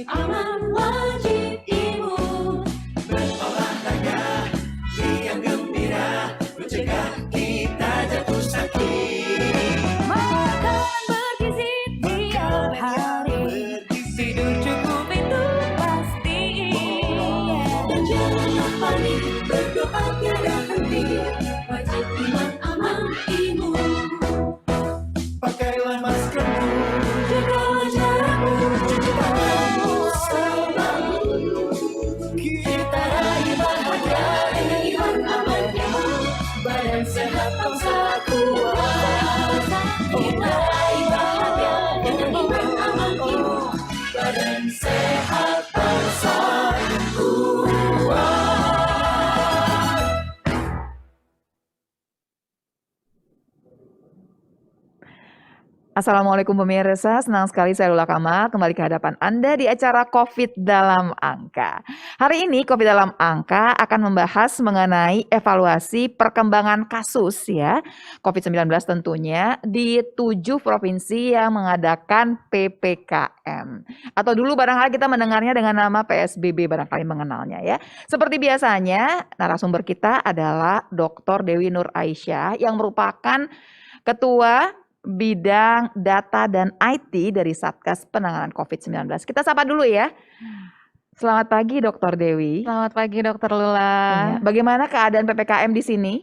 aman wajib imun. Berolahraga, riang gembira, mencegah kita jatuh sakit. Makan bergizi tiap hari, tidur cukup itu pasti. Dan janganlah panik, berdoa tiada henti, wajib iman aman imun. Pakailah maskermu, Jaga jarakmu, cuci tanganmu selalu. Kita raih bahagia dengan iman aman imun. Badan sehat bangsa kuat. Kita raih bahagia dengan iman aman imun. Badan sehat bangsa kuat. Assalamualaikum pemirsa, senang sekali saya Lula Kamal kembali ke hadapan Anda di acara COVID dalam Angka. Hari ini COVID dalam Angka akan membahas mengenai evaluasi perkembangan kasus ya COVID-19 tentunya di 7 provinsi yang mengadakan PPKM. Atau dulu barangkali kita mendengarnya dengan nama PSBB barangkali mengenalnya ya. Seperti biasanya narasumber kita adalah Dr. Dewi Nur Aisyah yang merupakan Ketua Bidang Data dan IT dari Satgas Penanganan COVID-19. Kita sapa dulu ya. Selamat pagi Dr. Dewi. Selamat pagi Dokter Lula. Iya. Bagaimana keadaan PPKM di sini?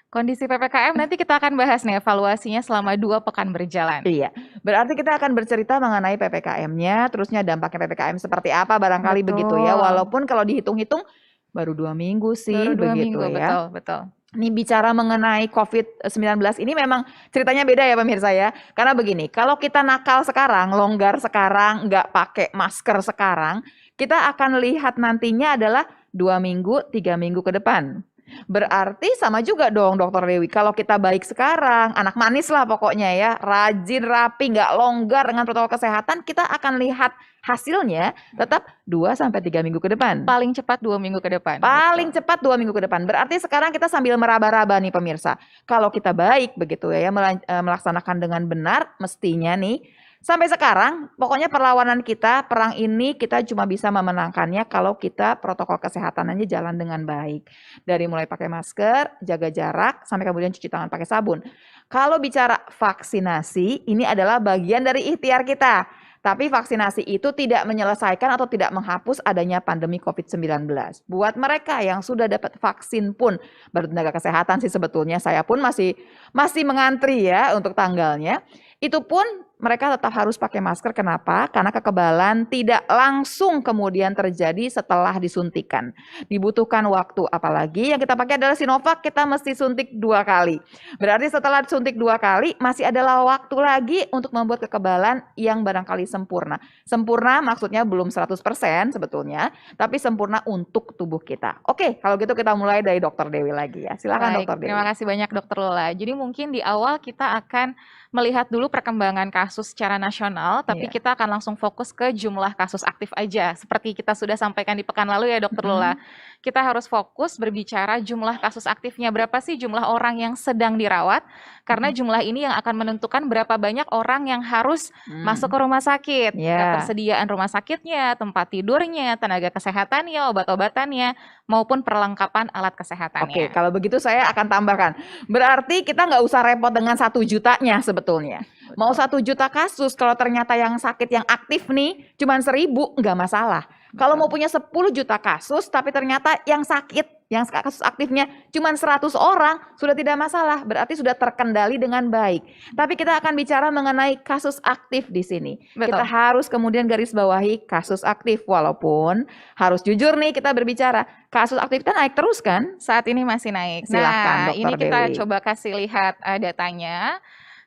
Kondisi PPKM nanti kita akan bahas nih evaluasinya selama 2 pekan berjalan. Iya, berarti kita akan bercerita mengenai PPKM-nya, terusnya dampaknya PPKM seperti apa barangkali begitu ya. Walaupun kalau dihitung-hitung baru 2 minggu sih Baru 2 begitu minggu, ya. betul. Ini bicara mengenai COVID-19 ini memang ceritanya beda ya pemirsa ya. Karena begini, kalau kita nakal sekarang, longgar sekarang, nggak pakai masker sekarang, kita akan lihat nantinya adalah 2 minggu, 3 minggu ke depan. Berarti sama juga dong Dokter Dewi, kalau kita baik sekarang, anak manis lah pokoknya ya, rajin, rapi, nggak longgar dengan protokol kesehatan, kita akan lihat hasilnya tetap 2-3 minggu ke depan. Paling cepat 2 minggu ke depan. Paling cepat 2 minggu ke depan. Berarti sekarang kita sambil meraba-raba nih pemirsa. Kalau kita baik begitu ya, melaksanakan dengan benar, mestinya nih, sampai sekarang pokoknya perlawanan kita, perang ini kita cuma bisa memenangkannya kalau kita protokol kesehatannya jalan dengan baik. Dari mulai pakai masker, jaga jarak, sampai kemudian cuci tangan pakai sabun. Kalau bicara vaksinasi, ini adalah bagian dari ikhtiar kita. Tapi vaksinasi itu tidak menyelesaikan atau tidak menghapus adanya pandemi COVID-19. Buat mereka yang sudah dapat vaksin pun, baru tenaga kesehatan sih sebetulnya, saya pun masih mengantri ya untuk tanggalnya. Itu pun mereka tetap harus pakai masker. Kenapa? Karena kekebalan tidak langsung kemudian terjadi setelah disuntikan. Dibutuhkan waktu, apalagi yang kita pakai adalah Sinovac, kita mesti suntik 2 kali. Berarti setelah suntik 2 kali, masih adalah waktu lagi untuk membuat kekebalan yang barangkali sempurna. Sempurna maksudnya belum 100% sebetulnya, tapi sempurna untuk tubuh kita. Oke, kalau gitu kita mulai dari Dokter Dewi lagi ya. Silakan Dokter Dewi. Terima kasih banyak Dokter Lula. Jadi mungkin di awal kita akan melihat dulu perkembangan kasus secara nasional, tapi kita akan langsung fokus ke jumlah kasus aktif aja. Seperti kita sudah sampaikan di pekan lalu ya Dokter Lula. Kita harus fokus berbicara jumlah kasus aktifnya. Berapa sih jumlah orang yang sedang dirawat? Karena jumlah ini yang akan menentukan berapa banyak orang yang harus masuk ke rumah sakit. Ketersediaan rumah sakitnya, tempat tidurnya, tenaga kesehatannya, obat-obatannya, maupun perlengkapan alat kesehatannya. Oke, kalau begitu saya akan tambahkan. Berarti kita nggak usah repot dengan 1 jutanya sebetulnya. Mau 1 juta kasus, kalau ternyata yang sakit yang aktif nih cuma 1.000, nggak masalah. Kalau mau punya 10 juta kasus, tapi ternyata yang sakit, yang kasus aktifnya cuma 100 orang, sudah tidak masalah. Berarti sudah terkendali dengan baik. Tapi kita akan bicara mengenai kasus aktif di sini. Kita harus kemudian garis bawahi kasus aktif. Walaupun harus jujur nih kita berbicara, kasus aktif kita naik terus kan? Saat ini masih naik. Silahkan, Dokter ini kita Dewi. coba kasih lihat datanya.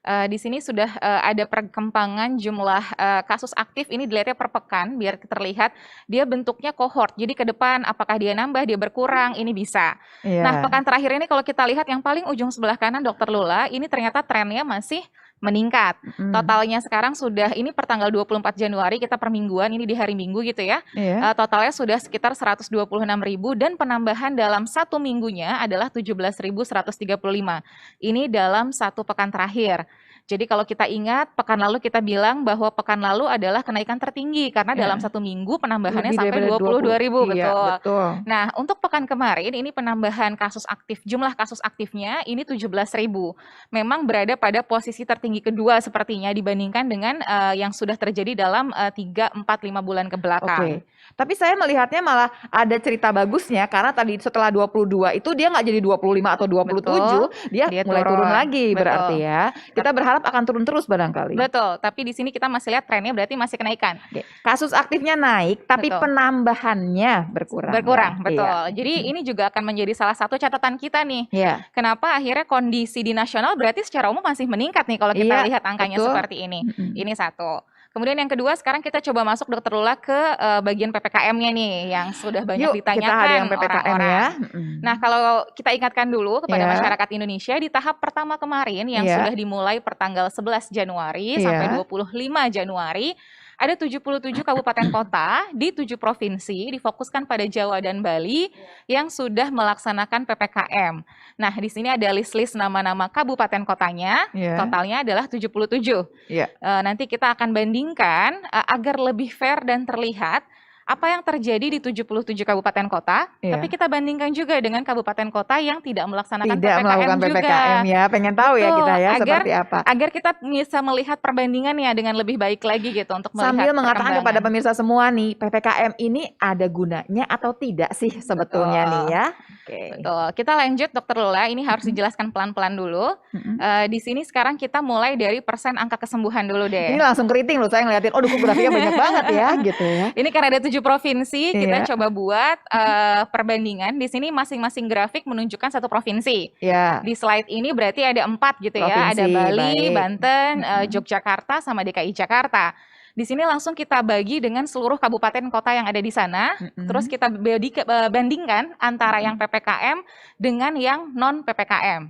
Di sini sudah ada perkembangan jumlah kasus aktif, ini dilihatnya per pekan biar terlihat dia bentuknya kohort. Jadi ke depan apakah dia nambah, dia berkurang, ini bisa. Nah, pekan terakhir ini kalau kita lihat yang paling ujung sebelah kanan Dokter Lula, ini ternyata trennya masih meningkat. Totalnya sekarang sudah, ini per tanggal 24 Januari, kita per mingguan, ini di hari Minggu gitu ya. Totalnya sudah sekitar 126.000 dan penambahan dalam 1 minggunya adalah 17.135. Ini dalam 1 pekan terakhir. Jadi kalau kita ingat pekan lalu kita bilang bahwa pekan lalu adalah kenaikan tertinggi karena Ya. dalam 1 minggu penambahannya Lebih sampai daripada 22.000, 20. Iya, betul. betul. Nah, untuk pekan kemarin ini penambahan kasus aktif, jumlah kasus aktifnya ini 17.000. Memang berada pada posisi tertinggi kedua sepertinya dibandingkan dengan yang sudah terjadi dalam 3, 4, 5 bulan ke belakang. Oke. Tapi saya melihatnya malah ada cerita bagusnya karena tadi setelah 22 itu dia nggak jadi 25 atau 27, dia Dia mulai turun turun. lagi Betul. berarti ya. Kita berharap akan turun terus barangkali. Betul, tapi di sini kita masih lihat trennya berarti masih kenaikan. Oke. Kasus aktifnya naik, tapi Betul. penambahannya berkurang. Berkurang, ya? betul. Iya. Jadi ini juga akan menjadi salah satu catatan kita nih. Iya. Kenapa akhirnya kondisi di nasional berarti secara umum masih meningkat nih kalau kita Iya, lihat angkanya betul. seperti ini. Mm-mm. Ini satu. Kemudian yang kedua sekarang kita coba masuk Dokter Lula ke bagian PPKM-nya nih yang sudah banyak Yuk, kita ditanyakan ada yang PPKM ya. orang-orang. Mm-mm. Nah, kalau kita ingatkan dulu kepada Iya. masyarakat Indonesia di tahap pertama kemarin yang Iya. sudah dimulai pertanggal 11 Januari Iya. sampai 25 Januari, ada 77 kabupaten kota di 7 provinsi difokuskan pada Jawa dan Bali yang sudah melaksanakan PPKM. Nah, di sini ada list-list nama-nama kabupaten kotanya, Iya. totalnya adalah 77. Iya. Nanti kita akan bandingkan agar lebih fair dan terlihat apa yang terjadi di 77 kabupaten kota, Iya. tapi kita bandingkan juga dengan kabupaten kota yang tidak melaksanakan Tidak PPKM melakukan juga. PPKM ya. Pengen tahu ya Betul, kita ya agar- seperti apa. Agar kita bisa melihat perbandingannya dengan lebih baik lagi gitu untuk melihat Sambil mengatakan kepada perkembangan. pemirsa semua nih, PPKM ini ada gunanya atau tidak sih sebetulnya Betul. nih ya? Oke. Betul. Kita lanjut Dokter Lula, ini harus dijelaskan pelan-pelan dulu. Mm-mm. Di sini sekarang kita mulai dari persen angka kesembuhan dulu deh. Ini langsung keriting loh saya ngeliatin, oh grafiknya banyak banget ya gitu ya. Ini karena ada 7 provinsi, kita Iya. coba buat perbandingan. Di sini masing-masing grafik menunjukkan satu provinsi. Ya, Di slide ini berarti ada 4 gitu ya. Ada Provinsi, Bali, baik. Banten, Mm-mm. Yogyakarta, sama DKI Jakarta. Di sini langsung kita bagi dengan seluruh kabupaten kota yang ada di sana. Mm-mm. Terus kita bandingkan antara yang PPKM dengan yang non PPKM.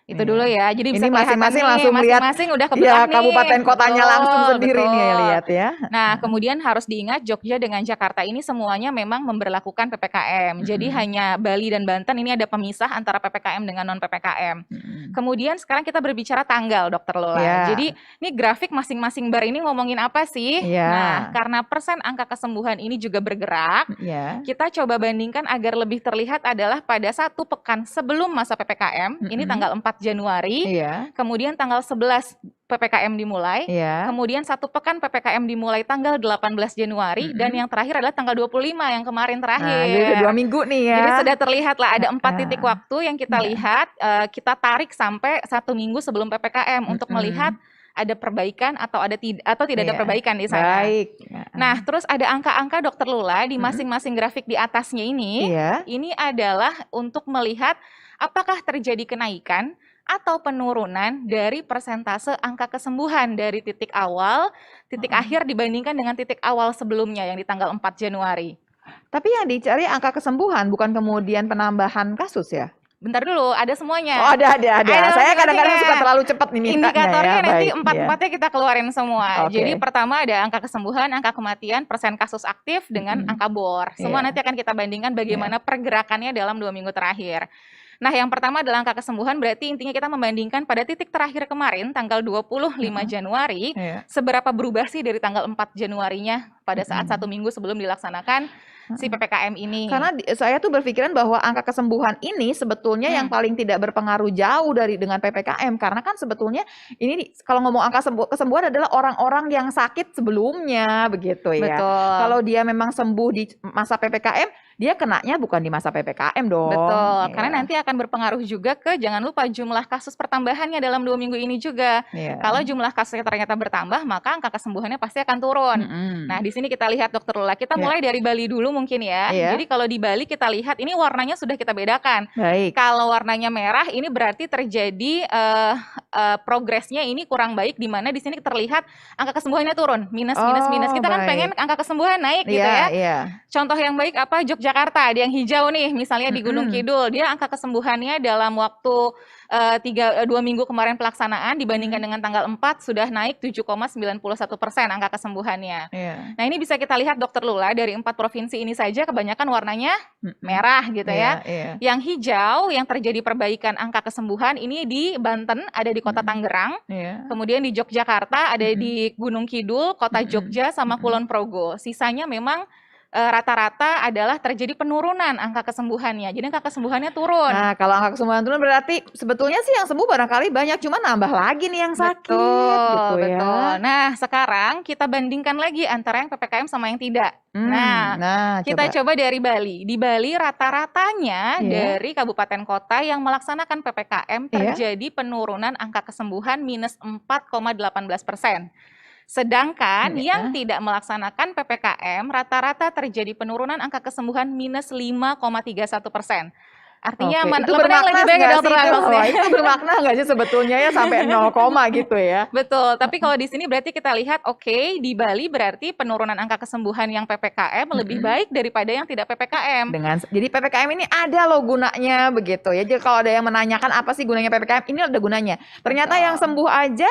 Itu Iya. dulu ya. Jadi bisa Ini kelihatan masing-masing nih, langsung melihat masing-masing udah ya kebelah nih. kabupaten kotanya langsung Betul, sendiri nih ya betul. lihat ya. Nah, kemudian harus diingat Jogja dengan Jakarta ini semuanya memang memberlakukan PPKM. Jadi Mm-mm. hanya Bali dan Banten ini ada pemisah antara PPKM dengan non PPKM. Mm-mm. Kemudian sekarang kita berbicara tanggal, Dokter Lola. Ya. Jadi ini grafik masing-masing bar ini ngomongin apa sih? Ya. Nah, karena persen angka kesembuhan ini juga bergerak, Ya. kita coba bandingkan agar lebih terlihat adalah pada 1 pekan sebelum masa PPKM, ini Mm-mm. tanggal 4 Januari, Iya. kemudian tanggal 11 PPKM dimulai, Iya. kemudian 1 pekan PPKM dimulai tanggal 18 Januari, Mm-mm. dan yang terakhir adalah tanggal 25 yang kemarin Nah, terakhir. jadi udah 2 minggu nih ya. Jadi sudah terlihat lah ada 4 Ah. titik waktu yang kita Iya. lihat, kita tarik sampai 1 minggu sebelum PPKM untuk Mm-mm. melihat ada perbaikan atau tidak ada Iya. perbaikan di sana. Baik. Nah, terus ada angka-angka Dokter Lula di Mm-mm. masing-masing grafik di atasnya ini. Iya. Ini adalah untuk melihat apakah terjadi kenaikan atau penurunan dari persentase angka kesembuhan dari titik awal, titik akhir dibandingkan dengan titik awal sebelumnya yang di tanggal 4 Januari. Tapi yang dicari angka kesembuhan bukan kemudian penambahan kasus ya? Bentar dulu, ada semuanya. Oh, ada. Ada Saya kadang-kadang masing-masing suka ya. terlalu cepat nih mintanya Indikatornya ya. nanti Baik, empat-empatnya kita keluarin semua. Oke. Jadi pertama ada angka kesembuhan, angka kematian, persen kasus aktif dengan Mm-mm. angka bor. Semua Iya. nanti akan kita bandingkan bagaimana pergerakannya dalam 2 minggu terakhir. Nah, yang pertama adalah angka kesembuhan, berarti intinya kita membandingkan pada titik terakhir kemarin, tanggal 25 Januari, Iya. seberapa berubah sih dari tanggal 4 Januarinya pada saat 1 minggu sebelum dilaksanakan si PPKM ini. Karena saya tuh berpikiran bahwa angka kesembuhan ini sebetulnya yang paling tidak berpengaruh jauh dengan PPKM, karena kan sebetulnya ini kalau ngomong angka kesembuhan adalah orang-orang yang sakit sebelumnya begitu ya. Betul. Kalau dia memang sembuh di masa PPKM, dia kenanya bukan di masa PPKM dong. Betul, Iya. karena nanti akan berpengaruh juga ke jangan lupa jumlah kasus pertambahannya dalam 2 minggu ini juga. Iya. Kalau jumlah kasusnya ternyata bertambah, maka angka kesembuhannya pasti akan turun. Mm-mm. Nah, di sini kita lihat Dokter Lula. Kita Iya. mulai dari Bali dulu mungkin ya. Iya. Jadi kalau di Bali kita lihat ini warnanya sudah kita bedakan. Baik. Kalau warnanya merah ini berarti terjadi progresnya ini kurang baik, di mana di sini terlihat angka kesembuhannya turun, minus. Kita kan baik. pengen angka kesembuhan naik gitu Iya, ya. iya. Contoh yang baik apa? Yogyakarta, yang hijau nih, misalnya di Gunung Mm-mm. Kidul, dia angka kesembuhannya dalam waktu 2 minggu kemarin pelaksanaan dibandingkan dengan tanggal 4 sudah naik 7,91% angka kesembuhannya. Iya. Nah, ini bisa kita lihat Dokter Lula dari 4 provinsi ini saja kebanyakan warnanya Mm-mm. merah gitu ya. Iya, iya. Yang hijau yang terjadi perbaikan angka kesembuhan ini di Banten, ada di di kota Tangerang, Iya. kemudian di Yogyakarta ada di Gunung Kidul, kota Jogja sama Kulon Progo. Sisanya memang rata-rata adalah terjadi penurunan angka kesembuhannya. Jadi angka kesembuhannya turun. Nah, kalau angka kesembuhan turun berarti sebetulnya sih yang sembuh barangkali banyak, cuma nambah lagi nih yang sakit gitu ya. Betul. Nah, sekarang kita bandingkan lagi antara yang PPKM sama yang tidak. Nah, kita coba dari Bali. Di Bali rata-ratanya dari kabupaten kota yang melaksanakan PPKM terjadi penurunan angka kesembuhan minus 4,18%. Sedangkan yang tidak melaksanakan PPKM rata-rata terjadi penurunan angka kesembuhan minus 5,31%. Artinya itu mana yang lebih baik ya dokter Agus ya? Itu bermakna nggak sih sebetulnya ya sampai 0, gitu ya? Betul, tapi kalau di sini berarti kita lihat di Bali berarti penurunan angka kesembuhan yang PPKM lebih baik daripada yang tidak PPKM. Jadi PPKM ini ada loh gunanya begitu ya. Jadi kalau ada yang menanyakan apa sih gunanya PPKM, ini ada gunanya. Ternyata yang sembuh aja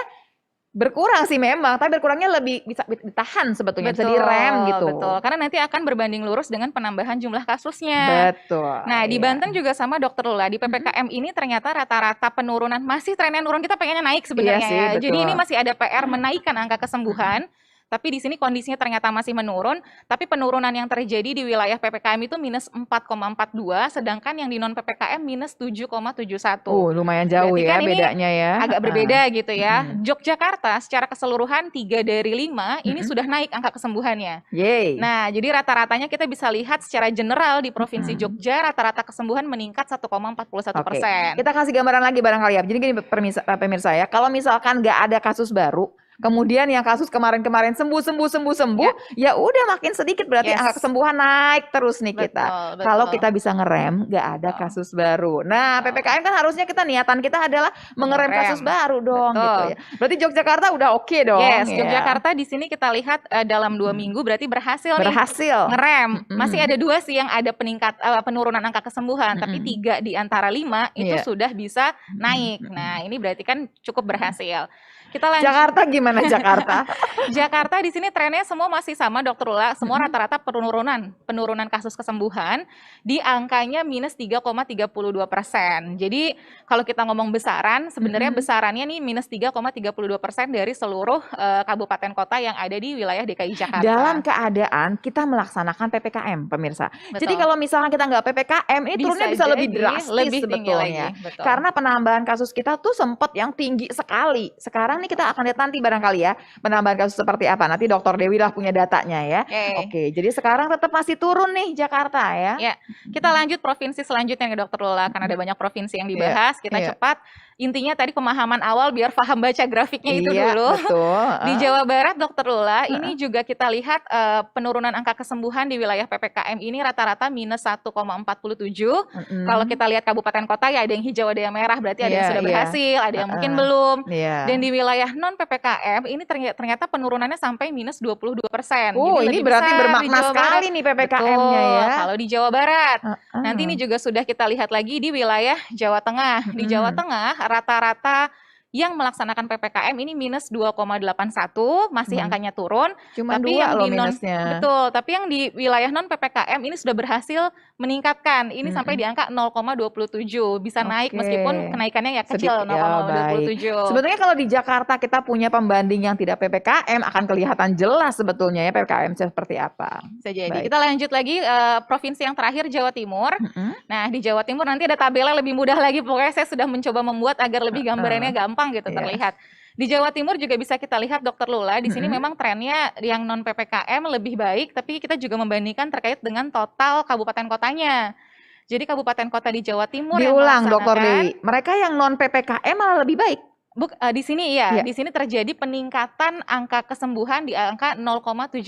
berkurang sih memang, tapi berkurangnya lebih bisa ditahan sebetulnya, bisa direm gitu. Betul, karena nanti akan berbanding lurus dengan penambahan jumlah kasusnya. Betul. Nah, di Banten juga sama Dokter Lula, di PPKM ini ternyata rata-rata penurunan masih trennya turun, kita pengennya naik sebenarnya sih, ya. betul. Jadi ini masih ada PR menaikkan angka kesembuhan. Tapi di sini kondisinya ternyata masih menurun, tapi penurunan yang terjadi di wilayah PPKM itu minus 4,42, sedangkan yang di non PPKM minus 7,71. Lumayan jauh berarti ya kan bedanya ya. Agak berbeda gitu ya. Yogyakarta secara keseluruhan 3 dari 5 ini sudah naik angka kesembuhannya. Yeay. Nah, jadi rata-ratanya kita bisa lihat secara general di Provinsi Jogja rata-rata kesembuhan meningkat 1,41%. Kita kasih gambaran lagi barangkali ya. Jadi gini pemirsa ya, kalau misalkan nggak ada kasus baru, kemudian yang kasus kemarin-kemarin sembuh, ya udah makin sedikit berarti angka kesembuhan naik terus nih kita. Kalau kita bisa ngerem, nggak ada kasus baru. Nah, PPKM kan harusnya niatan kita adalah mengerem kasus baru dong, gitu ya. Berarti Yogyakarta udah oke dong. Yogyakarta di sini kita lihat dalam 2 minggu berarti berhasil ngerem. Masih ada 2 sih yang ada penurunan angka kesembuhan, tapi 3 di antara 5 itu sudah bisa naik. Nah, ini berarti kan cukup berhasil. Kita lanjut. Jakarta gimana Jakarta? Jakarta di sini trennya semua masih sama Dokter Lula, semua rata-rata penurunan kasus kesembuhan di angkanya minus 3,32%. Jadi kalau kita ngomong besaran, sebenarnya besarannya nih minus 3,32% dari seluruh kabupaten kota yang ada di wilayah DKI Jakarta. Dalam keadaan kita melaksanakan PPKM, pemirsa. Betul. Jadi kalau misalnya kita nggak PPKM, ini turunnya bisa lebih drastis lebih tinggi sebetulnya. lagi. Karena penambahan kasus kita tuh sempat yang tinggi sekali. Sekarang nih kita akan lihat nanti barangkali ya penambahan kasus seperti apa. Nanti Dokter Dewi lah punya datanya ya. Oke, jadi sekarang tetap masih turun nih Jakarta ya. Ya, kita lanjut provinsi selanjutnya nih Dokter Lula, karena ada banyak provinsi yang dibahas. Kita cepat. Intinya tadi pemahaman awal biar paham baca grafiknya itu dulu. Betul. Di Jawa Barat Dokter Lula, ini juga kita lihat penurunan angka kesembuhan di wilayah PPKM ini rata-rata minus 1,47. Kalau kita lihat kabupaten kota ya ada yang hijau, ada yang merah, berarti ada yang sudah berhasil, ada yang mungkin belum. Dan di wilayah non PPKM ini ternyata penurunannya sampai minus 22%. Ini berarti bermakna sekali nih PPKM-nya ya. Kalau di Jawa Barat. Nanti ini juga sudah kita lihat lagi di wilayah Jawa Tengah. Di Jawa Tengah rata-rata yang melaksanakan PPKM ini minus 2,81, masih angkanya turun. Cuma tapi 2 yang loh di minusnya. Betul, tapi yang di wilayah non PPKM ini sudah berhasil meningkatkan. Ini sampai di angka 0,27, bisa naik meskipun kenaikannya ya kecil, 0,27. Sebetulnya kalau di Jakarta kita punya pembanding yang tidak PPKM akan kelihatan jelas sebetulnya ya PPKM seperti apa. Bisa jadi. Kita lanjut lagi provinsi yang terakhir Jawa Timur. Nah, di Jawa Timur nanti ada tabelnya lebih mudah lagi. Pokoknya saya sudah mencoba membuat agar lebih gambarannya gampang gitu terlihat. Di Jawa Timur juga bisa kita lihat Dokter Lula, di sini memang trennya yang non PPKM lebih baik, tapi kita juga membandingkan terkait dengan total kabupaten kotanya. Jadi kabupaten kota di Jawa Timur diulang Dokter Dewi, mereka yang non PPKM malah lebih baik. Di sini di sini terjadi peningkatan angka kesembuhan di angka 0,73%.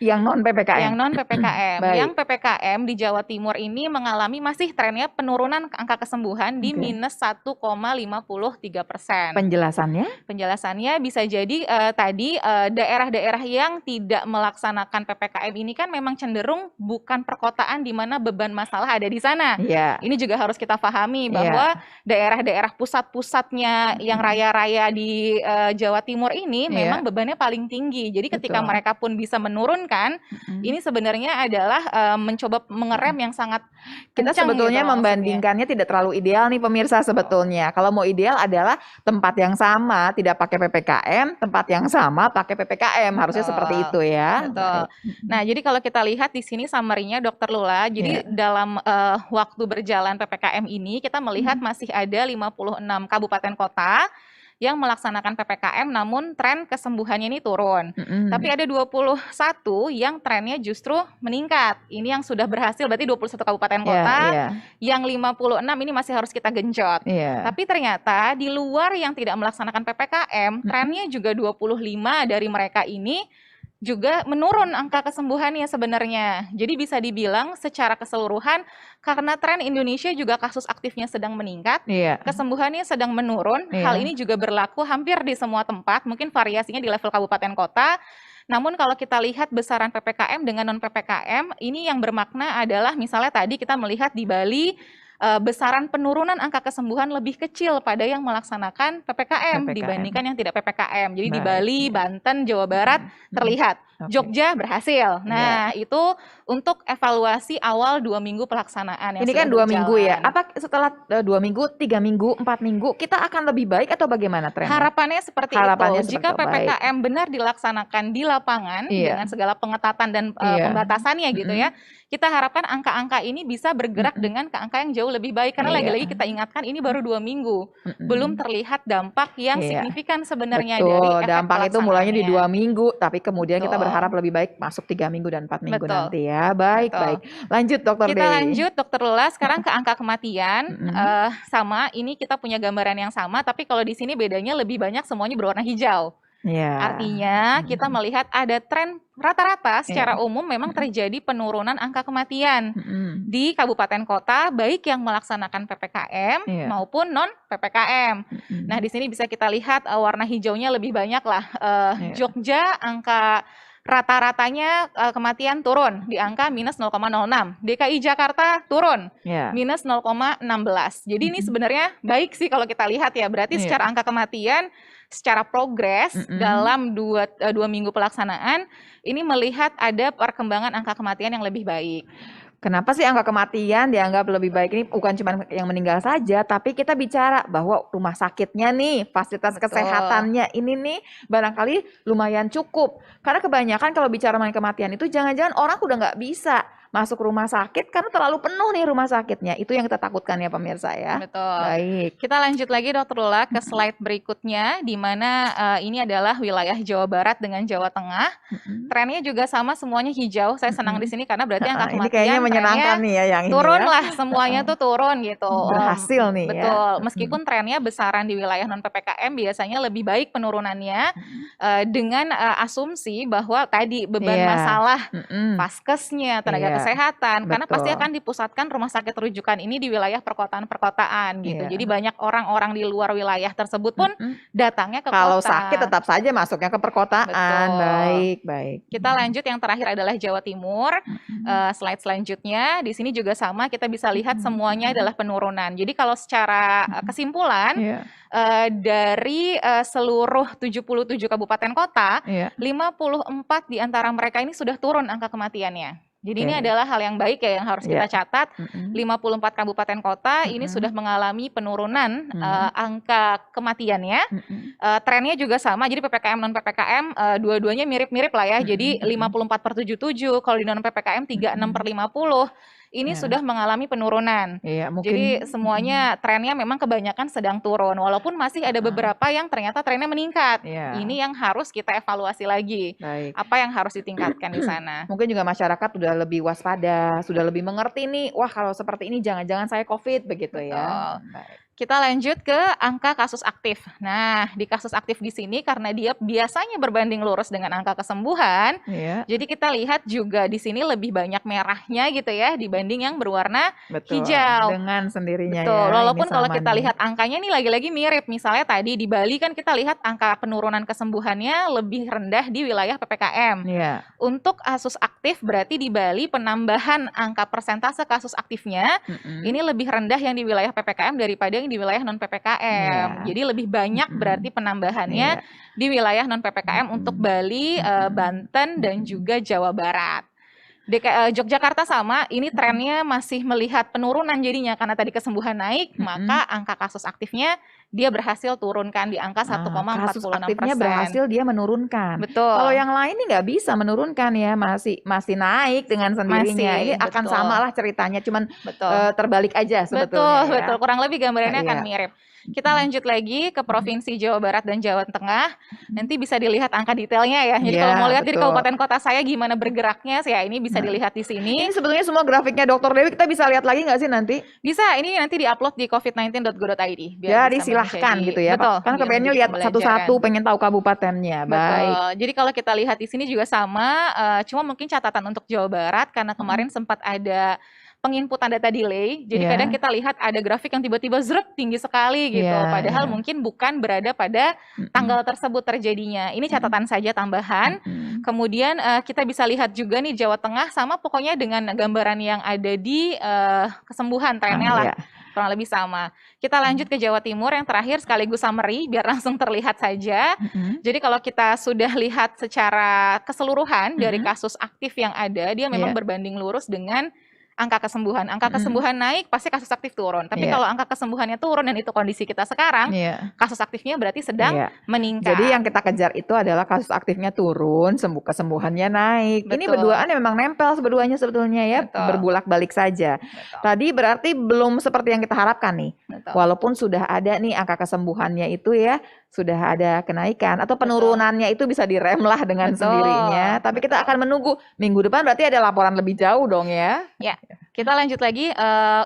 Yang non PPKM. Yang non PPKM. Yang PPKM di Jawa Timur ini mengalami masih trennya penurunan angka kesembuhan di minus 1,53%. Penjelasannya bisa jadi tadi daerah-daerah yang tidak melaksanakan PPKM ini kan memang cenderung bukan perkotaan di mana beban masalah ada di sana. Ini juga harus kita pahami bahwa daerah-daerah pusat-pusatnya yang raya-raya di Jawa Timur ini memang bebannya paling tinggi. Jadi ketika mereka pun bisa menurunkan, ini sebenarnya adalah mencoba mengerem yang sangat Kita Kencang sebetulnya gitu maksudnya. membandingkannya tidak terlalu ideal nih pemirsa sebetulnya. Kalau mau ideal adalah tempat yang sama tidak pakai PPKM, tempat yang sama pakai PPKM. Harusnya seperti Betul, itu ya. betul. Baik. Nah, jadi kalau kita lihat di sini summary-nya Dokter Lula, jadi Iya. dalam waktu berjalan PPKM ini kita melihat masih ada 56 kabupaten kota yang melaksanakan PPKM namun tren kesembuhannya ini turun. Mm-mm. Tapi ada 21 yang trennya justru meningkat. Ini yang sudah berhasil berarti 21 kabupaten Iya, kota. iya, Yang 56 ini masih harus kita genjot. iya. Tapi ternyata di luar yang tidak melaksanakan PPKM, trennya juga 25 dari mereka ini juga menurun angka kesembuhannya sebenarnya. Jadi bisa dibilang secara keseluruhan karena tren Indonesia juga kasus aktifnya sedang meningkat, Iya. kesembuhannya sedang menurun. Iya. Hal ini juga berlaku hampir di semua tempat, mungkin variasinya di level kabupaten kota. Namun kalau kita lihat besaran PPKM dengan non PPKM, ini yang bermakna adalah misalnya tadi kita melihat di Bali besaran penurunan angka kesembuhan lebih kecil pada yang melaksanakan PPKM dibandingkan yang tidak PPKM. Jadi di Baik, Bali, iya. Banten, Jawa Barat terlihat. Oke. Jogja berhasil. Nah, itu untuk evaluasi awal 2 minggu pelaksanaan yang Ini sudah kan 2 minggu ya. berjalan. Apa setelah 2 minggu, 3 minggu, 4 minggu kita akan lebih baik atau bagaimana trennya? Harapannya seperti Harapannya itu. seperti Jika itu, baik. PPKM benar dilaksanakan di lapangan Iya. dengan segala pengetatan dan Iya. pembatasannya gitu ya, kita harapkan angka-angka ini bisa bergerak dengan ke angka yang jauh lebih baik. Karena Iya. lagi-lagi kita ingatkan ini baru 2 minggu, belum terlihat dampak yang Iya. signifikan sebenarnya Betul, dari efek dampak itu mulainya di 2 pelaksanaannya. minggu, tapi kemudian kita Betul. berharap lebih baik masuk 3 minggu dan 4 minggu Betul. nanti ya. Baik, Betul. baik. Lanjut Dokter Kita Dewi. lanjut Dokter Lula sekarang ke angka kematian. Mm-mm. Sama, ini kita punya gambaran yang sama, tapi kalau di sini bedanya lebih banyak semuanya berwarna hijau. Ya. Artinya kita melihat ada tren rata-rata secara umum memang terjadi penurunan angka kematian Mm-mm. di kabupaten kota baik yang melaksanakan PPKM Iya. maupun non PPKM. Mm-mm. Nah, di sini bisa kita lihat warna hijaunya lebih banyak lah. Iya. Jogja angka rata-ratanya kematian turun di angka minus 0,06. DKI Jakarta turun Ya. minus 0,16. Jadi ini sebenarnya baik sih kalau kita lihat ya. Berarti Iya. secara angka kematian, secara progres dalam dua minggu pelaksanaan, ini melihat ada perkembangan angka kematian yang lebih baik. Kenapa sih angka kematian dianggap lebih baik? Ini bukan cuma yang meninggal saja, tapi kita bicara bahwa rumah sakitnya nih, fasilitas Betul. kesehatannya ini nih barangkali lumayan cukup. Karena kebanyakan kalau bicara mengenai kematian itu jangan-jangan orang udah nggak bisa masuk rumah sakit karena terlalu penuh nih rumah sakitnya. Itu yang kita takutkan ya pemirsa ya. Betul. Baik. Kita lanjut lagi Dokter Lula ke slide berikutnya, di mana ini adalah wilayah Jawa Barat dengan Jawa Tengah. Trennya juga sama, semuanya hijau. Saya senang di sini karena berarti angka Ini kematian kayaknya menyenangkan trennya nih ya yang ini turun ya. lah, semuanya tuh turun gitu. Berhasil nih ya. Betul, meskipun trennya besaran di wilayah non PPKM biasanya lebih baik penurunannya dengan asumsi bahwa tadi beban Iya. masalah Mm-mm. Vaskesnya, tenaga Iya. kesehatan, karena pasti Betul. akan dipusatkan rumah sakit rujukan ini di wilayah perkotaan-perkotaan gitu. Iya. Jadi banyak orang-orang di luar wilayah tersebut pun datangnya ke Kalau kota. sakit tetap saja masuknya ke perkotaan. Betul. Baik, baik. Kita lanjut, yang terakhir adalah Jawa Timur. Slide selanjutnya, di sini juga sama, kita bisa lihat semuanya adalah penurunan. Jadi kalau secara kesimpulan, Iya, dari seluruh 77 kabupaten kota, iya. 54 di antara mereka ini sudah turun angka kematiannya. Jadi ini Oke. adalah hal yang baik ya yang harus Iya. kita catat. Mm-mm. 54 kabupaten kota ini sudah mengalami penurunan angka kematiannya. Trennya juga sama, jadi PPKM non PPKM dua-duanya mirip-mirip lah ya. Jadi 54/77, kalau di non PPKM 36/50. Ini Ya. sudah mengalami penurunan. Iya, mungkin Jadi semuanya trennya memang kebanyakan sedang turun, walaupun masih ada beberapa yang ternyata trennya meningkat. Iya. Ini yang harus kita evaluasi lagi. baik. Apa yang harus ditingkatkan di sana? Mungkin juga masyarakat sudah lebih waspada, sudah lebih mengerti nih, wah kalau seperti ini jangan-jangan saya COVID begitu ya. Baik. Kita lanjut ke angka kasus aktif. Nah, di kasus aktif di sini karena dia biasanya berbanding lurus dengan angka kesembuhan, Iya, jadi kita lihat juga di sini lebih banyak merahnya gitu ya dibanding yang berwarna betul. hijau. Dengan sendirinya Betul, ya. walaupun ini kalau sama kita nih. lihat angkanya nih lagi-lagi mirip. Misalnya tadi di Bali kan kita lihat angka penurunan kesembuhannya lebih rendah di wilayah PPKM. Iya. Untuk kasus aktif berarti di Bali penambahan angka persentase kasus aktifnya ini lebih rendah yang di wilayah PPKM daripada yang di wilayah non PPKM. Iya. Jadi lebih banyak berarti penambahannya Iya. di wilayah non PPKM untuk Bali, Banten dan juga Jawa Barat. Yogyakarta sama, ini trennya masih melihat penurunan jadinya karena tadi kesembuhan naik, maka angka kasus aktifnya dia berhasil turunkan di angka Kasus 1,46%. aktifnya berhasil dia menurunkan. Betul. Kalau yang lain ini nggak bisa menurunkan ya, masih naik dengan sendirinya. Masih, Ini akan betul. sama lah ceritanya, cuman Betul. terbalik aja sebetulnya. Betul. Kurang lebih gambarannya akan Iya. mirip. Kita lanjut lagi ke Provinsi Jawa Barat dan Jawa Tengah. Nanti bisa dilihat angka detailnya ya. Jadi Iya, kalau mau lihat dari betul. kabupaten kota saya gimana bergeraknya, ya ini bisa dilihat di sini. Ini sebetulnya semua grafiknya Dokter Dewi kita bisa lihat lagi nggak sih nanti? Bisa, ini nanti diupload di covid19.go.id. Jadi silahkan gitu ya. Betul. Kan biar kepengennya menjadi lihat pembelajaran. satu-satu, pengen tahu kabupatennya. Baik. Betul. Jadi kalau kita lihat di sini juga sama, cuma mungkin catatan untuk Jawa Barat karena kemarin sempat ada penginputan data delay. Jadi Iya. kadang kita lihat ada grafik yang tiba-tiba zrek tinggi sekali gitu. Iya, Padahal iya. mungkin bukan berada pada tanggal tersebut terjadinya. Ini catatan saja tambahan. Kemudian kita bisa lihat juga nih Jawa Tengah sama pokoknya dengan gambaran yang ada di kesembuhan trennya lah. Iya. Kurang lebih sama. Kita lanjut ke Jawa Timur yang terakhir sekaligus summary biar langsung terlihat saja. Jadi kalau kita sudah lihat secara keseluruhan dari kasus aktif yang ada, dia memang Iya. berbanding lurus dengan angka kesembuhan. Angka kesembuhan naik, pasti kasus aktif turun. Tapi Iya. kalau angka kesembuhannya turun dan itu kondisi kita sekarang, Iya. kasus aktifnya berarti sedang Iya. meningkat. Jadi yang kita kejar itu adalah kasus aktifnya turun, kesembuhannya naik. Ini Betul. berduaan yang memang nempel sebetulnya ya, Betul. berbulak-balik saja. Betul. Tadi berarti belum seperti yang kita harapkan nih. Betul. Walaupun sudah ada nih angka kesembuhannya itu ya, sudah ada kenaikan atau penurunannya itu bisa direm lah dengan Betul. sendirinya. Tapi kita akan menunggu minggu depan berarti ada laporan lebih jauh dong ya. Ya, kita lanjut lagi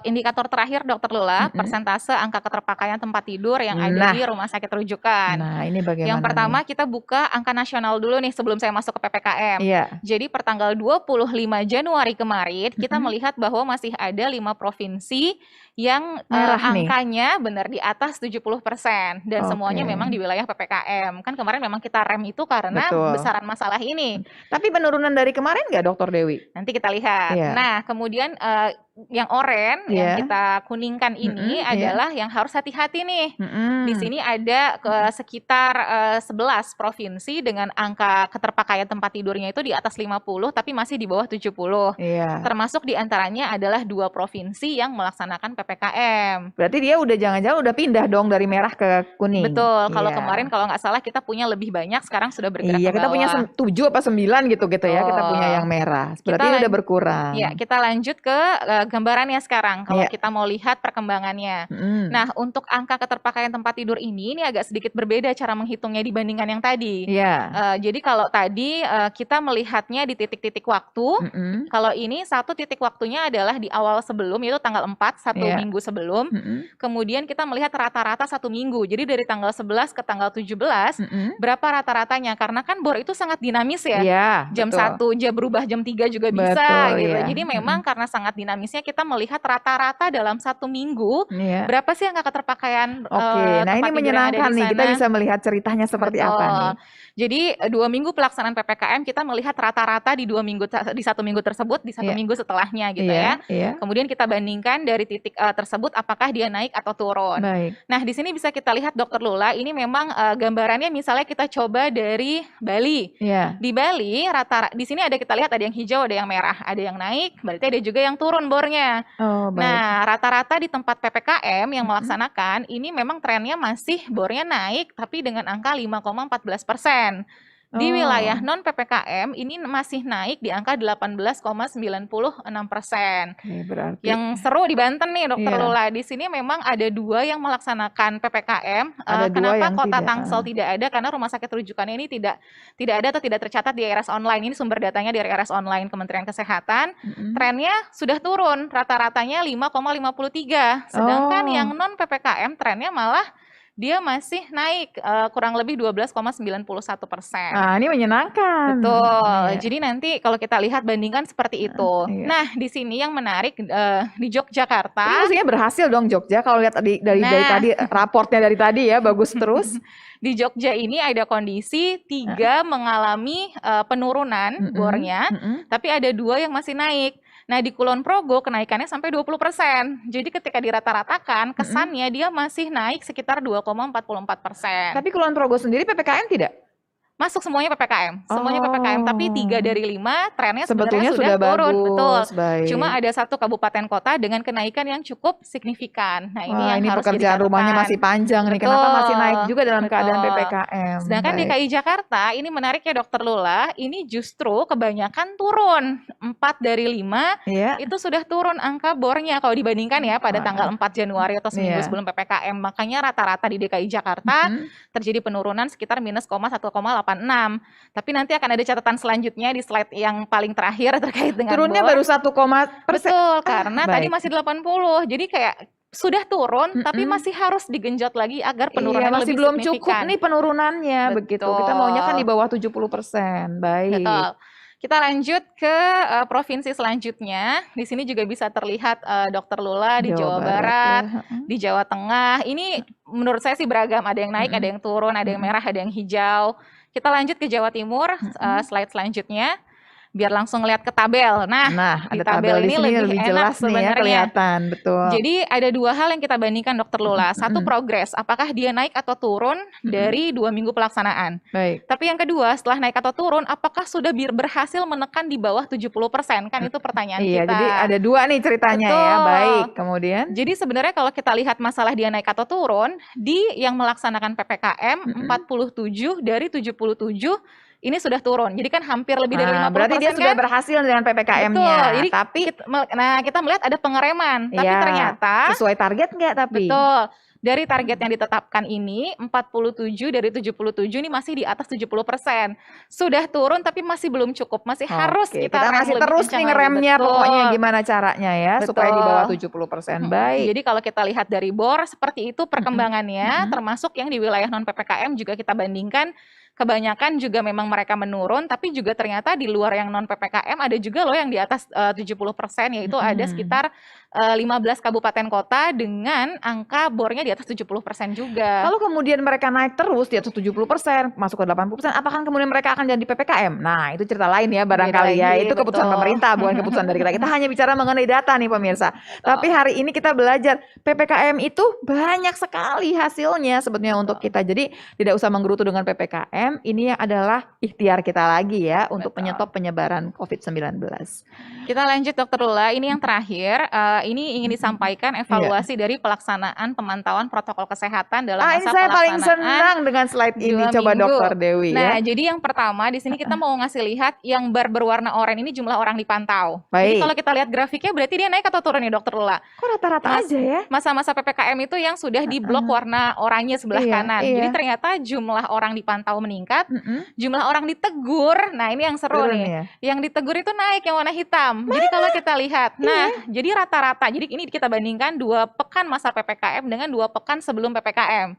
indikator terakhir Dokter Lula, persentase angka keterpakaian tempat tidur yang ada Nah. di rumah sakit rujukan. Nah, ini bagaimana Yang pertama nih? kita buka angka nasional dulu nih sebelum saya masuk ke PPKM. Iya. Jadi per tanggal 25 Januari kemarin kita melihat bahwa masih ada 5 provinsi yang Merah nih. angkanya benar di atas 70% dan semuanya Oke. memang di wilayah PPKM. Kan kemarin memang kita rem itu karena Betul. besaran masalah ini. Tapi penurunan dari kemarin nggak Dokter Dewi? Nanti kita lihat. Iya. Nah, kemudian yang oranye Iya. yang kita kuningkan ini iya. adalah yang harus hati-hati nih. Mm-mm. Di sini ada sekitar 11 provinsi dengan angka keterpakaian tempat tidurnya itu di atas 50 tapi masih di bawah 70. Iya. Termasuk di antaranya adalah 2 provinsi yang melaksanakan PPKM. Berarti dia udah jangan-jangan udah pindah dong dari merah ke kuning. Betul. Kalau Iya. kemarin kalau nggak salah kita punya lebih banyak, sekarang sudah bergerak Iya, ke kita punya bawah. 7 apa 9 gitu ya. Kita Betul. punya yang merah. Berarti Kita ini udah lan- berkurang. Ya, kita lanjut ke gambarannya sekarang kalau Iya. kita mau lihat perkembangannya. Mm. Nah, untuk angka keterpakaian tempat tidur ini agak sedikit berbeda cara menghitungnya dibandingkan yang tadi. Iya. Jadi kalau tadi kita melihatnya di titik-titik waktu, Mm-mm. kalau ini satu titik waktunya adalah di awal sebelum, yaitu tanggal 4, satu Iya. minggu sebelum. Mm-mm. Kemudian kita melihat rata-rata 1 minggu. Jadi dari tanggal 11 ke tanggal 17, Mm-mm. berapa rata-ratanya? Karena kan bor itu sangat dinamis ya. Iya, Jam betul. 1 jam berubah jam 3 juga bisa Betul, gitu. iya. Jadi memang karena sangat dinamisnya kita melihat rata-rata dalam 1 minggu Iya. berapa sih angka keterpakaian Oke, nah ini tempat tidur yang ada menyenangkan di nih. Kita sana? bisa melihat ceritanya seperti apa Betul. nih. Jadi 2 minggu pelaksanaan PPKM kita melihat rata-rata di 2 minggu di 1 minggu tersebut di 1 Iya. minggu setelahnya gitu Iya, ya. iya. Kemudian kita bandingkan dari titik tersebut apakah dia naik atau turun. Baik. Nah, di sini bisa kita lihat Dokter Lula, ini memang gambarannya misalnya kita coba dari Bali. Iya. Di Bali di sini ada kita lihat ada yang hijau, ada yang merah, ada yang naik, berarti ada juga yang turun bornya. Oh, baik. Nah, rata-rata di tempat PPKM yang melaksanakan ini memang trennya masih bornya naik tapi dengan angka 5,14%. Di Oh. wilayah non PPKM ini masih naik di angka 18,96%. Oke, berarti Yang seru di Banten nih Dokter Iya. Lula, di sini memang ada 2 yang melaksanakan PPKM. Ada 2 Kenapa yang Kota tidak, Tangsel tidak ada? Karena rumah sakit rujukannya ini tidak ada atau tidak tercatat di RS Online. Ini sumber datanya dari RS Online Kementerian Kesehatan. Mm-mm. Trennya sudah turun, rata-ratanya 5,53. Sedangkan Oh. yang non PPKM trennya malah dia masih naik kurang lebih 12,91%. Nah, ini menyenangkan. Betul. Iya. Jadi nanti kalau kita lihat bandingkan seperti itu. Iya. Nah, di sini yang menarik di Tapi Yogyakarta. mestinya berhasil dong Jogja kalau lihat dari Nah. tadi raportnya dari tadi ya bagus terus. Di Jogja ini ada kondisi 3 mengalami penurunan Mm-mm, bornya, mm-mm. tapi ada 2 yang masih naik. Nah, di Kulon Progo kenaikannya sampai 20%. Jadi ketika dirata-ratakan, kesannya dia masih naik sekitar 2,44%. Tapi Kulon Progo sendiri PPKM tidak? Masuk semuanya PPKM, semuanya PPKM. Tapi 3 Oh, dari 5 trennya sebetulnya sebenarnya sudah sudah turun, betul. bagus, Cuma baik. ada 1 kabupaten kota dengan kenaikan yang cukup signifikan. Nah, ini Wah, yang ini harus jadi pekerjaan rumahnya catatan. masih panjang nih. Kenapa masih naik Betul, juga dalam keadaan betul. PPKM? Sedangkan Baik. DKI Jakarta ini menarik ya Dokter Lula, ini justru kebanyakan turun. 4 dari 5 Iya. itu sudah turun angka bornya kalau dibandingkan ya pada tanggal Wah, 4 Januari atau seminggu iya. sebelum PPKM. Makanya rata-rata di DKI Jakarta Mm-mm. terjadi penurunan sekitar minus 1,86. Tapi nanti akan ada catatan selanjutnya di slide yang paling terakhir terkait dengan Turunnya bor. baru 1%. Betul, karena tadi Baik. masih 80. Jadi kayak sudah turun tapi Mm-mm. masih harus digenjot lagi agar Iya, penurunannya masih lebih belum cukup signifikan. nih penurunannya begitu. Kita maunya kan di Betul. bawah 70%. Baik. Betul. Kita lanjut ke provinsi selanjutnya. Di sini juga bisa terlihat Dokter Lula di Jawa Jawa Barat ya. Barat, heeh. di Jawa Tengah. Ini menurut saya sih beragam, ada yang naik, ada Mm-mm. yang turun, ada yang Mm-mm. merah, ada yang hijau. Kita lanjut ke Jawa Timur, Mm-mm. slide selanjutnya. Biar langsung lihat ke tabel. Nah, Nah, di ada tabel tabel di ini sini lebih lebih enak jelas nih ya sebenarnya. kelihatan, betul. Jadi ada 2 hal yang kita bandingkan Dokter Lula. Satu Mm-mm. progres, apakah dia naik atau turun dari 2 minggu pelaksanaan. Baik. Tapi yang kedua, setelah naik atau turun, apakah sudah berhasil menekan di bawah 70%? Kan itu pertanyaan Iya, kita. jadi ada 2 nih ceritanya ya. Betul. Baik, kemudian Jadi sebenarnya kalau kita lihat masalah dia naik atau turun, di yang melaksanakan PPKM, Mm-mm. 47 dari 77 ini sudah turun. Jadi kan hampir lebih dari 50% berarti dia sudah kan? berhasil dengan Betul. PPKM-nya. Jadi Tapi kita melihat ada pengereman. Tapi ya, ternyata sesuai target nggak tapi? betul. Dari target yang ditetapkan ini, 47 dari 77 ini masih di atas 70%. Sudah turun tapi masih belum cukup. Masih harus Oke, kita kita rem masih lebih terus kencang nih lagi. ngeremnya Betul. pokoknya gimana caranya ya supaya di bawah Betul. 70%. Baik. Jadi kalau kita lihat dari BOR seperti itu perkembangannya, Mm-mm. termasuk yang di wilayah non PPKM juga kita bandingkan. Kebanyakan juga memang mereka menurun, tapi juga ternyata di luar yang non PPKM ada juga loh yang di atas 70%, yaitu ada sekitar 15 kabupaten kota dengan angka bornya di atas 70% juga. Kalau kemudian mereka naik terus di atas 70%, masuk ke 80%, apakah kemudian mereka akan jadi PPKM? Nah, itu cerita lain ya barangkali Beda ya. lagi, Itu keputusan betul. pemerintah, bukan keputusan dari kita. Kita hanya bicara mengenai data nih pemirsa. Tapi hari ini kita belajar PPKM itu banyak sekali hasilnya sebetulnya untuk kita. Jadi tidak usah menggerutu dengan PPKM. Ini adalah ikhtiar kita lagi ya untuk Betul. menyetop penyebaran COVID-19. Kita lanjut Dokter Lula, ini yang terakhir, ini ingin disampaikan evaluasi dari pelaksanaan pemantauan protokol kesehatan dalam Ini masa saya paling pelaksanaan senang dengan slide ini. 2 Coba minggu. Dokter Dewi Nah, ya. jadi yang pertama di sini kita mau ngasih lihat yang bar berwarna oranye ini jumlah orang dipantau. Jadi Baik. kalau kita lihat grafiknya berarti dia naik atau turun nih Dokter Lula? Kok rata-rata Mas- aja ya? Masa-masa PPKM itu yang sudah di blok warna oranye sebelah Iya, kanan. iya. Jadi ternyata jumlah orang dipantau meningkat, Mm-mm. jumlah orang ditegur. Nah, ini yang seru Turun nih. ya. Yang ditegur itu naik yang warna hitam. Jadi kalau kita lihat, nah, jadi rata-rata. Jadi ini kita bandingkan 2 pekan masa PPKM dengan 2 pekan sebelum PPKM.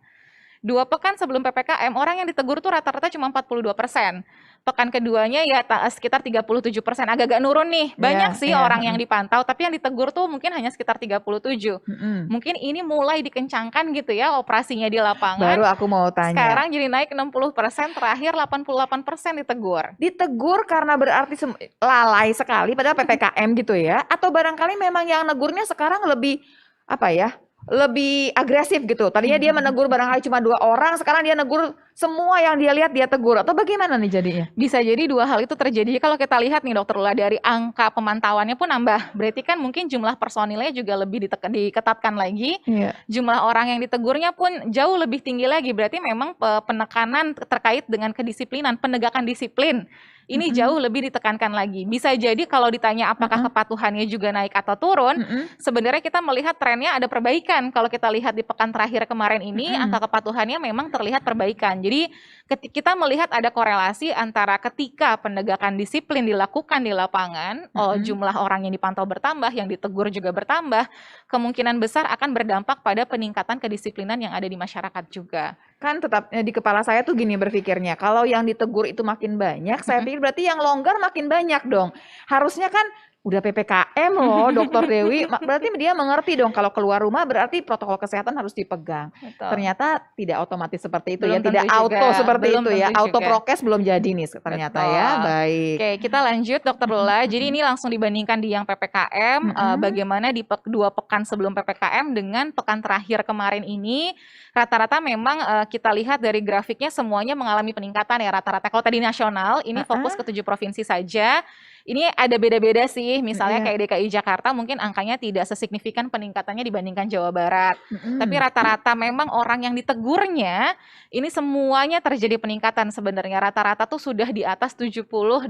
2 pekan sebelum PPKM, orang yang ditegur tuh rata-rata cuma 42%. Pekan keduanya ya sekitar 37%, agak-agak nurun nih. Banyak sih iya, orang yang dipantau, tapi yang ditegur tuh mungkin hanya sekitar 37. Mm-mm. Mungkin ini mulai dikencangkan gitu ya operasinya di lapangan. Baru aku mau tanya. Sekarang jadi naik 60%, terakhir 88% ditegur. Ditegur karena berarti lalai sekali padahal PPKM gitu ya? Atau barangkali memang yang negurnya sekarang lebih apa ya? Lebih agresif gitu. Tadinya dia menegur barangkali cuma 2 orang, sekarang dia negur semua yang dia lihat dia tegur. Atau bagaimana nih jadinya? Bisa jadi 2 hal itu terjadi. Kalau kita lihat nih Dokter Lula dari angka pemantauannya pun nambah. Berarti kan mungkin jumlah personilnya juga lebih diketatkan lagi. Iya. Jumlah orang yang ditegurnya pun jauh lebih tinggi lagi. Berarti memang penekanan terkait dengan kedisiplinan, penegakan disiplin. Ini jauh lebih ditekankan lagi. Bisa jadi kalau ditanya apakah kepatuhannya juga naik atau turun, sebenarnya kita melihat trennya ada perbaikan. Kalau kita lihat di pekan terakhir kemarin ini, angka kepatuhannya memang terlihat perbaikan. Jadi kita melihat ada korelasi antara ketika penegakan disiplin dilakukan di lapangan, jumlah orang yang dipantau bertambah, yang ditegur juga bertambah, kemungkinan besar akan berdampak pada peningkatan kedisiplinan yang ada di masyarakat juga. Kan tetap di kepala saya tuh gini berpikirnya, kalau yang ditegur itu makin banyak, saya pikir berarti yang longgar makin banyak dong. Harusnya kan Udah PPKM loh Dokter Dewi, berarti dia mengerti dong kalau keluar rumah berarti protokol kesehatan harus dipegang. Betul. Ternyata tidak otomatis seperti itu Belum ya, tidak tentu auto juga, seperti belum itu ya, tentu auto juga. prokes belum jadi nih ternyata ya, Betul. baik. Oke, kita lanjut Dokter Lula. Jadi ini langsung dibandingkan di yang PPKM, bagaimana di 2 pekan sebelum PPKM dengan pekan terakhir kemarin ini, rata-rata memang kita lihat dari grafiknya semuanya mengalami peningkatan ya rata-rata. Kalau tadi nasional, ini fokus ke 7 provinsi saja. Ini ada beda-beda sih, misalnya kayak DKI Jakarta mungkin angkanya tidak sesignifikan peningkatannya dibandingkan Jawa Barat. Tapi rata-rata memang orang yang ditegurnya, ini semuanya terjadi peningkatan sebenarnya. Rata-rata tuh sudah di atas 78%.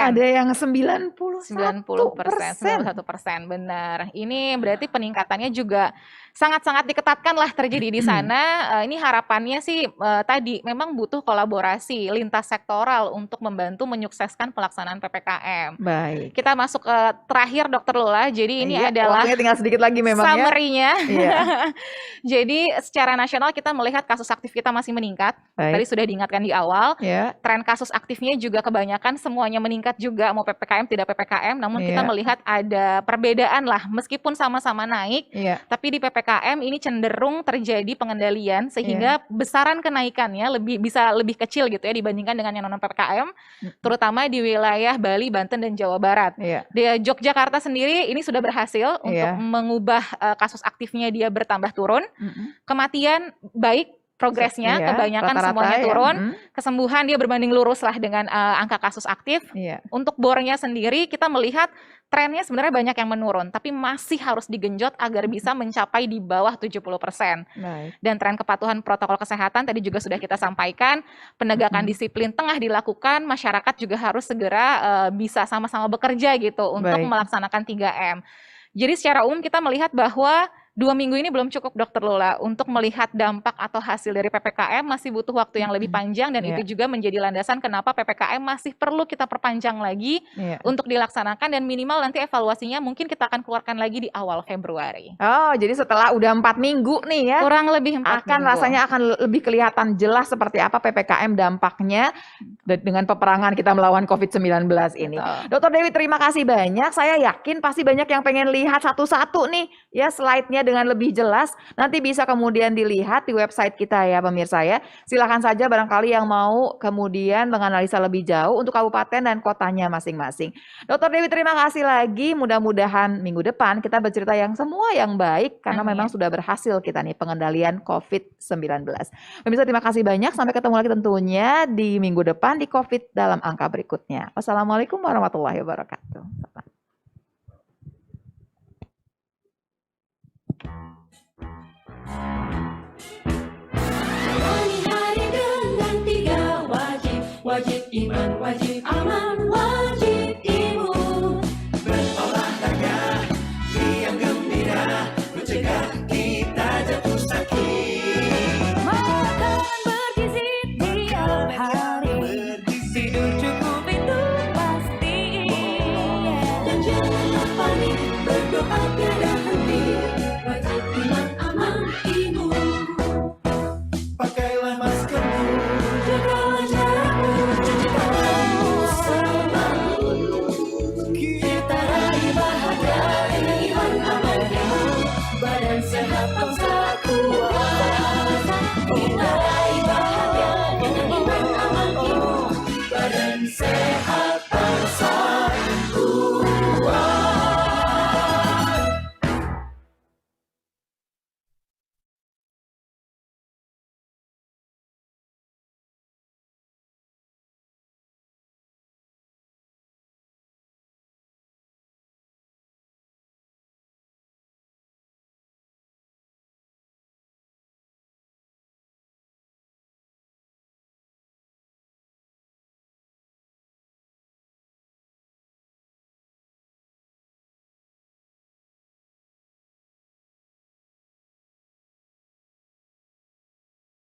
Ada yang 91%. Benar. Ini berarti peningkatannya juga sangat-sangat diketatkan lah terjadi di sana. Ini harapannya sih tadi memang butuh kolaborasi lintas sektoral untuk membantu menyukseskan pelaksanaan PPKM. Baik. Kita masuk ke terakhir Dokter Lula. Jadi ini Iya, adalah waktunya tinggal sedikit lagi memang ya. summary-nya. Iya. Jadi secara nasional kita melihat kasus aktif kita masih meningkat. Baik. Tadi sudah diingatkan di awal. Ya. Tren kasus aktifnya juga kebanyakan semuanya meningkat juga, mau PPKM tidak PPKM. Namun kita Iya. melihat ada perbedaan lah, meskipun sama-sama naik. Iya. Tapi di PPKM ini cenderung terjadi pengendalian sehingga besaran kenaikannya bisa lebih kecil gitu ya dibandingkan dengan yang non PPKM, terutama di wilayah Bali, Banten dan Jawa Barat. Iya. Di Yogyakarta sendiri ini sudah berhasil untuk mengubah kasus aktifnya dia bertambah turun. Kematian baik progresnya, Iya, kebanyakan rata-rata semuanya ya. turun. Kesembuhan dia berbanding lurus lah dengan angka kasus aktif. Iya. Untuk bornya sendiri kita melihat trennya sebenarnya banyak yang menurun, tapi masih harus digenjot agar bisa mencapai di bawah 70%. Baik. Dan tren kepatuhan protokol kesehatan tadi juga sudah kita sampaikan, penegakan disiplin tengah dilakukan, masyarakat juga harus segera bisa sama-sama bekerja gitu untuk Baik. melaksanakan 3M. Jadi secara umum kita melihat bahwa 2 minggu ini belum cukup Dokter Lula untuk melihat dampak atau hasil dari PPKM, masih butuh waktu yang lebih panjang dan Iya. itu juga menjadi landasan kenapa PPKM masih perlu kita perpanjang lagi Iya. untuk dilaksanakan dan minimal nanti evaluasinya mungkin kita akan keluarkan lagi di awal Februari. Oh, jadi setelah udah 4 minggu nih ya, Kurang lebih 4 akan minggu. rasanya akan lebih kelihatan jelas seperti apa PPKM dampaknya dengan peperangan kita melawan COVID-19 ini. Betul. Dokter Dewi, terima kasih banyak. Saya yakin pasti banyak yang pengen lihat satu-satu nih ya slide-nya dengan lebih jelas. Nanti bisa kemudian dilihat di website kita ya pemirsa ya. Silakan saja barangkali yang mau kemudian menganalisa lebih jauh untuk kabupaten dan kotanya masing-masing. Dokter Dewi, terima kasih lagi. Mudah-mudahan minggu depan kita bercerita yang semua yang baik karena Amin. memang sudah berhasil kita nih pengendalian COVID-19. Pemirsa, terima kasih banyak. Sampai ketemu lagi tentunya di minggu depan di COVID dalam angka berikutnya. Wassalamualaikum warahmatullahi wabarakatuh. Jalani hari dengan 3 wajib, wajib iman, wajib aman, wajib imun. Berolahraga, riang gembira, mencegah kita jatuh sakit. Makan bergizi tiap hari, tidur cukup itu pasti. Dan janganlah panik, berdoa tiada henti. Wajib iman, aman, imun. Pakailah maskermu, jagalah jarakmu, cuci tanganmu selalu. Kita raih bahagia dengan iman, aman, imun. Badan sehat, bangsa